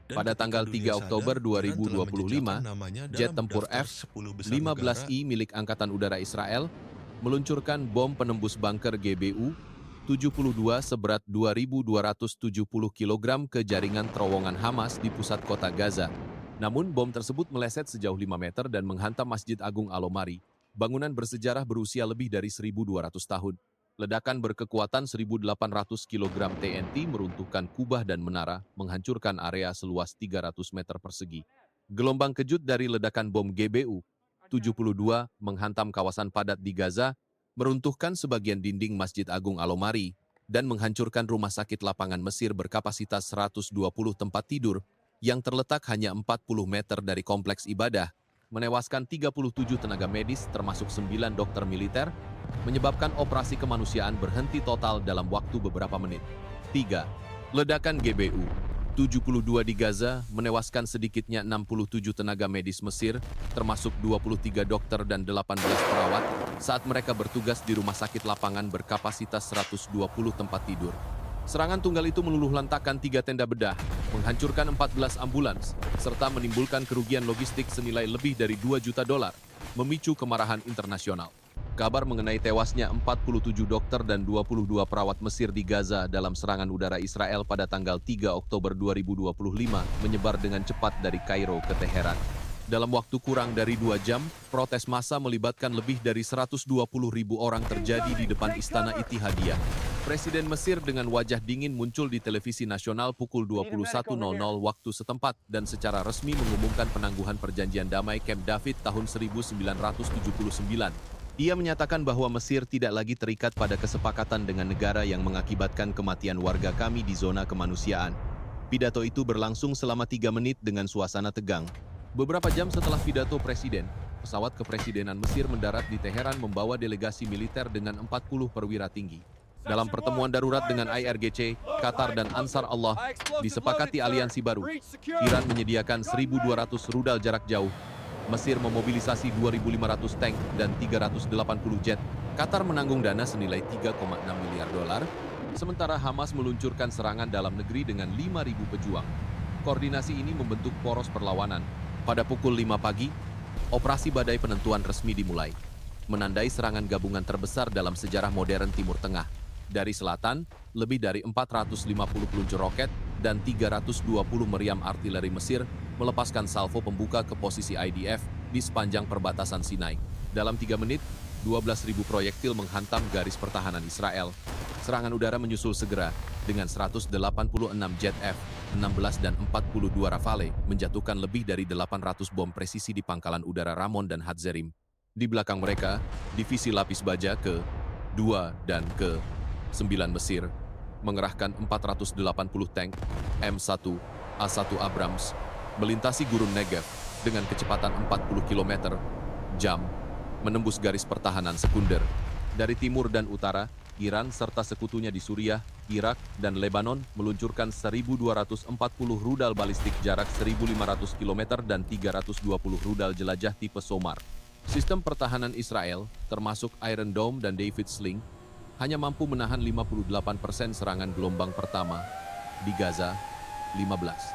Pada tanggal 3 Oktober 2025, jet tempur F-15I milik Angkatan Udara Israel meluncurkan bom penembus bunker GBU-72 seberat 2.270 kg ke jaringan terowongan Hamas di pusat kota Gaza. Namun, bom tersebut meleset sejauh 5 meter dan menghantam Masjid Agung Al-Omari, bangunan bersejarah berusia lebih dari 1.200 tahun. Ledakan berkekuatan 1.800 kg TNT meruntuhkan kubah dan menara, menghancurkan area seluas 300 meter persegi. Gelombang kejut dari ledakan bom GBU-72 menghantam kawasan padat di Gaza, meruntuhkan sebagian dinding Masjid Agung Al-Omari, dan menghancurkan rumah sakit lapangan Mesir berkapasitas 120 tempat tidur yang terletak hanya 40 meter dari kompleks ibadah, menewaskan 37 tenaga medis termasuk 9 dokter militer, menyebabkan operasi kemanusiaan berhenti total dalam waktu beberapa menit. 3. Ledakan GBU-72 di Gaza menewaskan sedikitnya 67 tenaga medis Mesir, termasuk 23 dokter dan 18 perawat, saat mereka bertugas di rumah sakit lapangan berkapasitas 120 tempat tidur. Serangan tunggal itu meluluhlantakkan 3 tenda bedah, menghancurkan 14 ambulans, serta menimbulkan kerugian logistik senilai lebih dari $2 juta, memicu kemarahan internasional. Kabar mengenai tewasnya 47 dokter dan 22 perawat Mesir di Gaza dalam serangan udara Israel pada tanggal 3 Oktober 2025 menyebar dengan cepat dari Kairo ke Teheran. Dalam waktu kurang dari 2 jam, protes massa melibatkan lebih dari 120.000 orang terjadi di depan Istana Ittihadiyah. Presiden Mesir dengan wajah dingin muncul di televisi nasional pukul 21.00 waktu setempat dan secara resmi mengumumkan penangguhan perjanjian damai Camp David tahun 1979. Ia menyatakan bahwa Mesir tidak lagi terikat pada kesepakatan dengan negara yang mengakibatkan kematian warga kami di zona kemanusiaan. Pidato itu berlangsung selama 3 menit dengan suasana tegang. Beberapa jam setelah pidato Presiden, pesawat kepresidenan Mesir mendarat di Teheran membawa delegasi militer dengan 40 perwira tinggi. Dalam pertemuan darurat dengan IRGC, Qatar dan Ansar Allah, disepakati aliansi baru. Iran menyediakan 1.200 rudal jarak jauh, Mesir memobilisasi 2.500 tank dan 380 jet. Qatar menanggung dana senilai $3,6 miliar, sementara Hamas meluncurkan serangan dalam negeri dengan 5.000 pejuang. Koordinasi ini membentuk poros perlawanan. Pada pukul 5 pagi, operasi badai penentuan resmi dimulai, menandai serangan gabungan terbesar dalam sejarah modern Timur Tengah. Dari selatan, lebih dari 450 peluncur roket dan 320 meriam artileri Mesir melepaskan salvo pembuka ke posisi IDF di sepanjang perbatasan Sinai. Dalam 3 menit, 12.000 proyektil menghantam garis pertahanan Israel. Serangan udara menyusul segera dengan 186 jet F-16 dan 42 Rafale menjatuhkan lebih dari 800 bom presisi di pangkalan udara Ramon dan Hatzerim. Di belakang mereka, divisi lapis baja ke-2 dan ke-9 Mesir mengerahkan 480 tank M1A1 Abrams melintasi gurun Negev dengan kecepatan 40 km/jam, menembus garis pertahanan sekunder. Dari timur dan utara, Iran serta sekutunya di Suriah, Irak, dan Lebanon meluncurkan 1.240 rudal balistik jarak 1.500 km dan 320 rudal jelajah tipe SOMAR. Sistem pertahanan Israel, termasuk Iron Dome dan David Sling, hanya mampu menahan 58% serangan gelombang pertama. Di Gaza, 15.00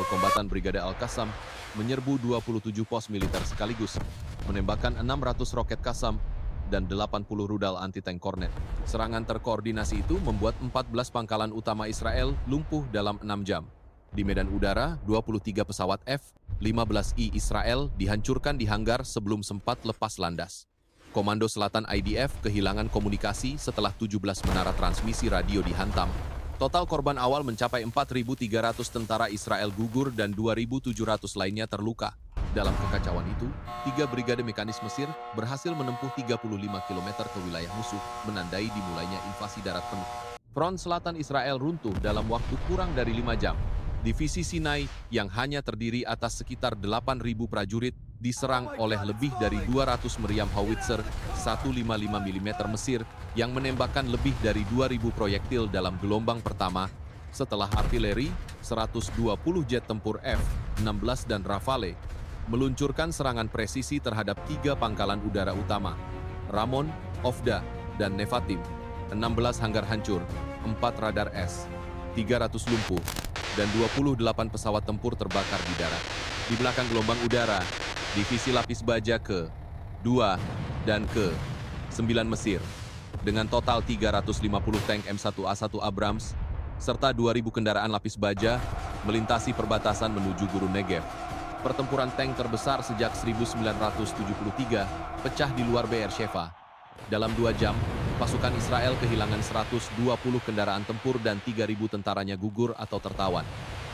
kombatan Brigade Al-Qassam menyerbu 27 pos militer sekaligus, menembakkan 600 roket Qassam dan 80 rudal anti-tank Kornet. Serangan terkoordinasi itu membuat 14 pangkalan utama Israel lumpuh dalam 6 jam. Di medan udara, 23 pesawat F-15I Israel dihancurkan di hanggar sebelum sempat lepas landas. Komando Selatan IDF kehilangan komunikasi setelah 17 menara transmisi radio dihantam. Total korban awal mencapai 4.300 tentara Israel gugur dan 2.700 lainnya terluka. Dalam kekacauan itu, 3 brigade mekanis Mesir berhasil menempuh 35 km ke wilayah musuh, menandai dimulainya invasi darat penuh. Front Selatan Israel runtuh dalam waktu kurang dari 5 jam. Divisi Sinai yang hanya terdiri atas sekitar 8.000 prajurit diserang oleh lebih dari 200 meriam howitzer 155 mm Mesir yang menembakkan lebih dari 2.000 proyektil dalam gelombang pertama setelah artileri, 120 jet tempur F-16 dan Rafale meluncurkan serangan presisi terhadap 3 pangkalan udara utama, Ramon, Ofda, dan Nevatim. 16 hanggar hancur, 4 radar S, 300 lumpuh, dan 28 pesawat tempur terbakar di darat. Di belakang gelombang udara, divisi lapis baja ke-2 dan ke-9 Mesir, dengan total 350 tank M1A1 Abrams, serta 2.000 kendaraan lapis baja, melintasi perbatasan menuju Gurun Negev. Pertempuran tank terbesar sejak 1973 pecah di luar Beersheva. Dalam 2 jam, pasukan Israel kehilangan 120 kendaraan tempur dan 3.000 tentaranya gugur atau tertawan.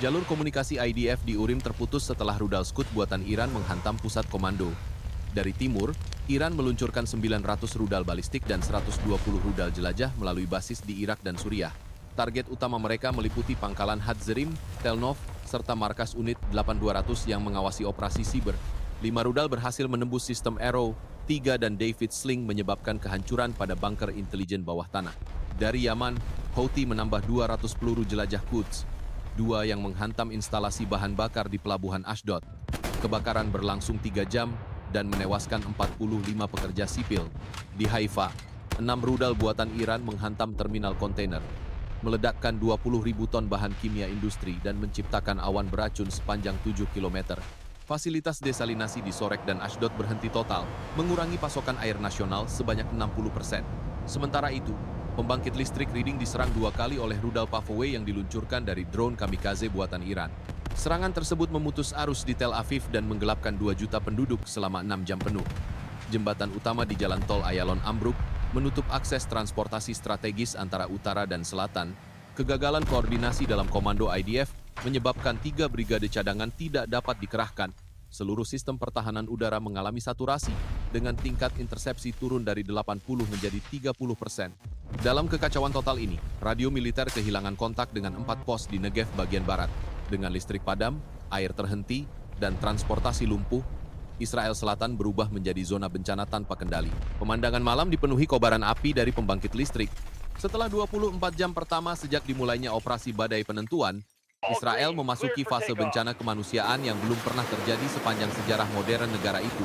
Jalur komunikasi IDF di Urim terputus setelah rudal Scud buatan Iran menghantam pusat komando. Dari timur, Iran meluncurkan 900 rudal balistik dan 120 rudal jelajah melalui basis di Irak dan Suriah. Target utama mereka meliputi pangkalan Hadzerim, Tel Nov, serta markas unit 8200 yang mengawasi operasi siber. 5 rudal berhasil menembus sistem Arrow, 3 dan David Sling menyebabkan kehancuran pada bunker intelijen bawah tanah. Dari Yaman, Houthi menambah 200 peluru jelajah Quds, 2 yang menghantam instalasi bahan bakar di pelabuhan Ashdod. Kebakaran berlangsung 3 jam dan menewaskan 45 pekerja sipil. Di Haifa, 6 rudal buatan Iran menghantam terminal kontainer, meledakkan 20.000 ton bahan kimia industri dan menciptakan awan beracun sepanjang 7 km. Fasilitas desalinasi di Sorek dan Ashdod berhenti total, mengurangi pasokan air nasional sebanyak 60%. Sementara itu, pembangkit listrik Reading diserang 2 kali oleh rudal Pavove yang diluncurkan dari drone kamikaze buatan Iran. Serangan tersebut memutus arus di Tel Aviv dan menggelapkan 2 juta penduduk selama 6 jam penuh. Jembatan utama di Jalan Tol Ayalon ambruk, menutup akses transportasi strategis antara utara dan selatan. Kegagalan koordinasi dalam komando IDF menyebabkan 3 brigade cadangan tidak dapat dikerahkan. Seluruh sistem pertahanan udara mengalami saturasi, dengan tingkat intersepsi turun dari 80 menjadi 30%. Dalam kekacauan total ini, radio militer kehilangan kontak dengan 4 pos di Negev bagian barat. Dengan listrik padam, air terhenti, dan transportasi lumpuh, Israel Selatan berubah menjadi zona bencana tanpa kendali. Pemandangan malam dipenuhi kobaran api dari pembangkit listrik. Setelah 24 jam pertama sejak dimulainya operasi Badai Penentuan, Israel memasuki fase bencana kemanusiaan yang belum pernah terjadi sepanjang sejarah modern negara itu.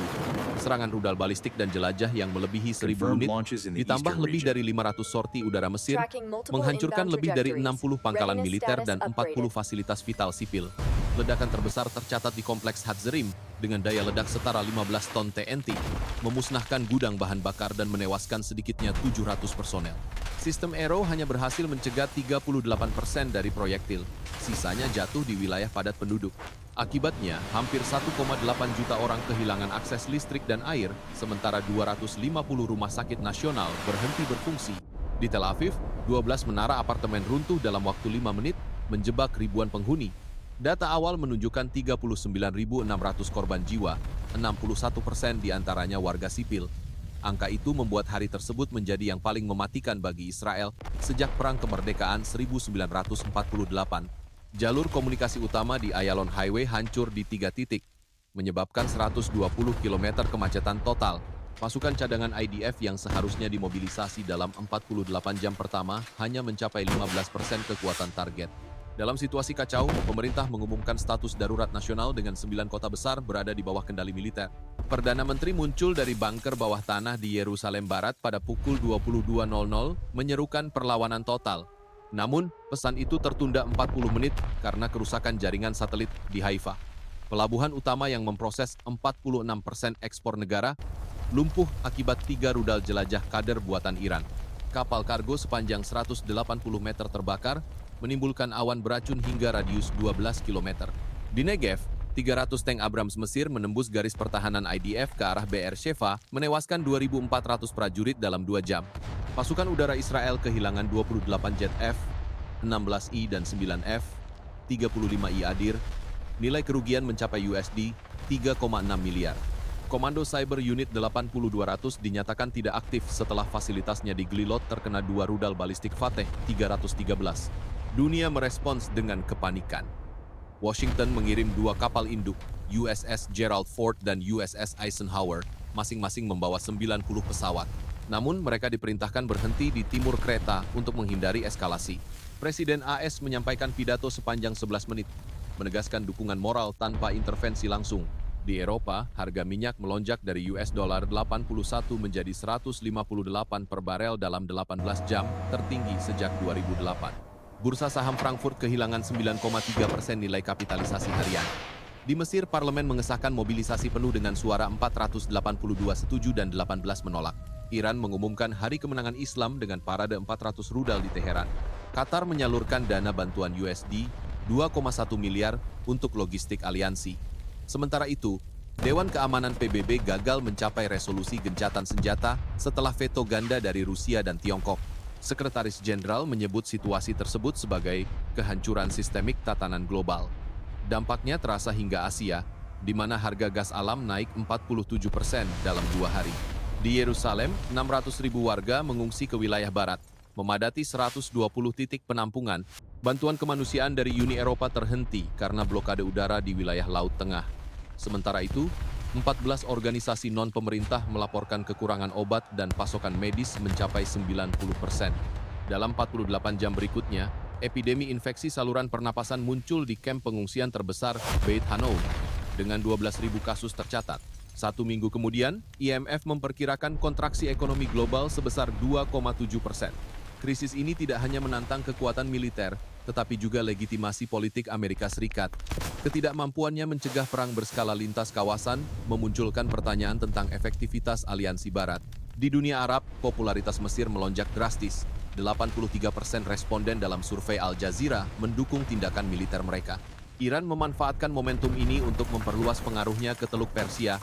Serangan rudal balistik dan jelajah yang melebihi 1.000 unit, ditambah lebih dari 500 sorti udara Mesir, menghancurkan lebih dari 60 pangkalan militer dan 40 fasilitas vital sipil. Ledakan terbesar tercatat di kompleks Hadzerim dengan daya ledak setara 15 ton TNT, memusnahkan gudang bahan bakar dan menewaskan sedikitnya 700 personel. Sistem Arrow hanya berhasil mencegah 38% dari proyektil, sisanya jatuh di wilayah padat penduduk. Akibatnya, hampir 1,8 juta orang kehilangan akses listrik dan air, sementara 250 rumah sakit nasional berhenti berfungsi. Di Tel Aviv, 12 menara apartemen runtuh dalam waktu 5 menit, menjebak ribuan penghuni. Data awal menunjukkan 39.600 korban jiwa, 61% diantaranya warga sipil. Angka itu membuat hari tersebut menjadi yang paling mematikan bagi Israel sejak Perang Kemerdekaan 1948. Jalur komunikasi utama di Ayalon Highway hancur di 3 titik, menyebabkan 120 km kemacetan total. Pasukan cadangan IDF yang seharusnya dimobilisasi dalam 48 jam pertama hanya mencapai 15% kekuatan target. Dalam situasi kacau, pemerintah mengumumkan status darurat nasional dengan 9 kota besar berada di bawah kendali militer. Perdana Menteri muncul dari bunker bawah tanah di Yerusalem Barat pada pukul 22.00, menyerukan perlawanan total. Namun, pesan itu tertunda 40 menit karena kerusakan jaringan satelit di Haifa. Pelabuhan utama yang memproses 46% ekspor negara, lumpuh akibat 3 rudal jelajah Kader buatan Iran. Kapal kargo sepanjang 180 meter terbakar, menimbulkan awan beracun hingga radius 12 km. Di Negev, 300 tank Abrams Mesir menembus garis pertahanan IDF ke arah Beersheva, menewaskan 2.400 prajurit dalam 2 jam. Pasukan udara Israel kehilangan 28 jet F, 16I dan 9F, 35I Adir. Nilai kerugian mencapai USD 3,6 miliar. Komando Cyber Unit 8200 dinyatakan tidak aktif setelah fasilitasnya di Glilot terkena 2 rudal balistik Fateh 313. Dunia merespons dengan kepanikan. Washington mengirim 2 kapal induk, USS Gerald Ford dan USS Eisenhower, masing-masing membawa 90 pesawat. Namun mereka diperintahkan berhenti di timur Kreta untuk menghindari eskalasi. Presiden AS menyampaikan pidato sepanjang 11 menit, menegaskan dukungan moral tanpa intervensi langsung. Di Eropa, harga minyak melonjak dari $81 menjadi 158 per barel dalam 18 jam, tertinggi sejak 2008. Bursa saham Frankfurt kehilangan 9,3% nilai kapitalisasi harian. Di Mesir, parlemen mengesahkan mobilisasi penuh dengan suara 482 setuju dan 18 menolak. Iran mengumumkan Hari Kemenangan Islam dengan parade 400 rudal di Teheran. Qatar menyalurkan dana bantuan USD 2,1 miliar untuk logistik aliansi. Sementara itu, Dewan Keamanan PBB gagal mencapai resolusi gencatan senjata setelah veto ganda dari Rusia dan Tiongkok. Sekretaris Jenderal menyebut situasi tersebut sebagai kehancuran sistemik tatanan global. Dampaknya terasa hingga Asia, di mana harga gas alam naik 47% dalam 2 hari. Di Yerusalem, 600.000 warga mengungsi ke wilayah barat, memadati 120 titik penampungan. Bantuan kemanusiaan dari Uni Eropa terhenti karena blokade udara di wilayah Laut Tengah. Sementara itu, 14 organisasi non-pemerintah melaporkan kekurangan obat dan pasokan medis mencapai 90%. Dalam 48 jam berikutnya, epidemi infeksi saluran pernapasan muncul di kamp pengungsian terbesar Beit Hanoun, dengan 12.000 kasus tercatat. 1 minggu kemudian, IMF memperkirakan kontraksi ekonomi global sebesar 2,7%. Krisis ini tidak hanya menantang kekuatan militer, tetapi juga legitimasi politik Amerika Serikat. Ketidakmampuannya mencegah perang berskala lintas kawasan memunculkan pertanyaan tentang efektivitas aliansi Barat. Di dunia Arab, popularitas Mesir melonjak drastis. 83% responden dalam survei Al Jazeera mendukung tindakan militer mereka. Iran memanfaatkan momentum ini untuk memperluas pengaruhnya ke Teluk Persia,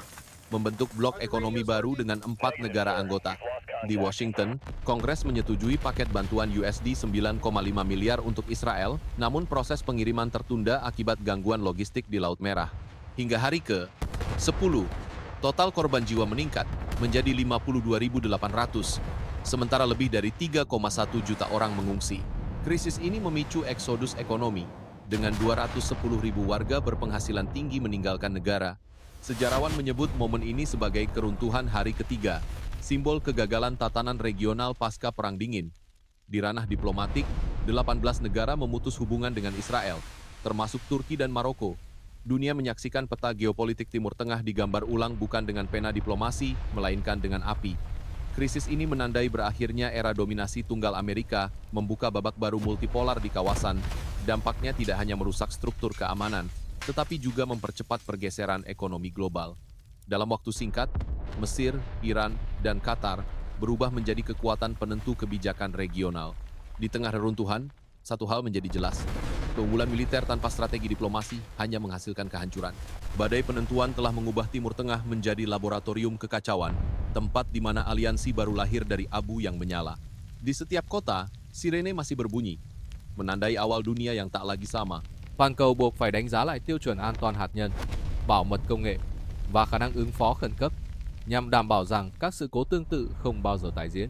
membentuk blok ekonomi baru dengan 4 negara anggota. Di Washington, Kongres menyetujui paket bantuan USD 9,5 miliar untuk Israel, namun proses pengiriman tertunda akibat gangguan logistik di Laut Merah. Hingga hari ke-10, total korban jiwa meningkat menjadi 52.800, sementara lebih dari 3,1 juta orang mengungsi. Krisis ini memicu eksodus ekonomi, dengan 210.000 warga berpenghasilan tinggi meninggalkan negara. Sejarawan menyebut momen ini sebagai keruntuhan hari ketiga, simbol kegagalan tatanan regional pasca Perang Dingin. Di ranah diplomatik, 18 negara memutus hubungan dengan Israel, termasuk Turki dan Maroko. Dunia menyaksikan peta geopolitik Timur Tengah digambar ulang bukan dengan pena diplomasi, melainkan dengan api. Krisis ini menandai berakhirnya era dominasi tunggal Amerika, membuka babak baru multipolar di kawasan. Dampaknya tidak hanya merusak struktur keamanan, tetapi juga mempercepat pergeseran ekonomi global. Dalam waktu singkat, Mesir, Iran, dan Qatar berubah menjadi kekuatan penentu kebijakan regional. Di tengah reruntuhan, satu hal menjadi jelas. Keunggulan militer tanpa strategi diplomasi hanya menghasilkan kehancuran. Badai penentuan telah mengubah Timur Tengah menjadi laboratorium kekacauan, tempat di mana aliansi baru lahir dari abu yang menyala. Di setiap kota, sirene masih berbunyi, menandai awal dunia yang tak lagi sama. Toàn cầu buộc phải đánh giá lại tiêu chuẩn an toàn hạt nhân, bảo mật công nghệ và khả năng ứng phó khẩn cấp nhằm đảm bảo rằng các sự cố tương tự không bao giờ tái diễn.